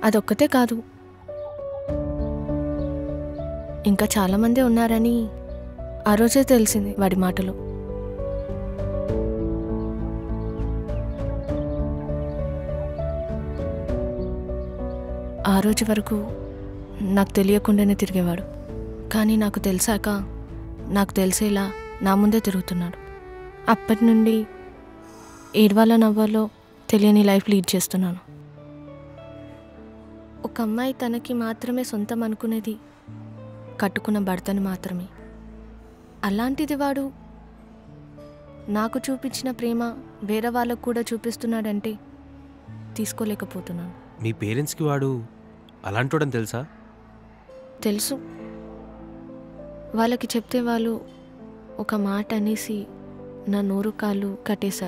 అదొక్కతే కాదు, ఇంకా చాలామందే ఉన్నారని ఆ రోజే తెలిసింది వాడి మాటలు. ఆ రోజు వరకు నాకు తెలియకుండానే తిరిగేవాడు, కానీ నాకు తెలిసాక నాకు తెలిసేలా నా ముందే తిరుగుతున్నాడు. అప్పటి నుండి ఏడవాలో నవ్వాలో తెలియని లైఫ్ లీడ్ చేస్తున్నాను. ఒక అమ్మాయి తనకి మాత్రమే సొంతం అనుకునేది కట్టుకున్న భర్తని మాత్రమే. అలాంటిది వాడు నాకు చూపించిన ప్రేమ వేరే వాళ్ళకు కూడా చూపిస్తున్నాడంటే తీసుకోలేకపోతున్నాను. మీ పేరెంట్స్కి వాడు అలాంటోడని తెలుసా? తెలుసు. వాళ్ళకి చెప్తే వాళ్ళు ఒక మాట అనేసి నా నోరు కాళ్ళు కట్టేశారు.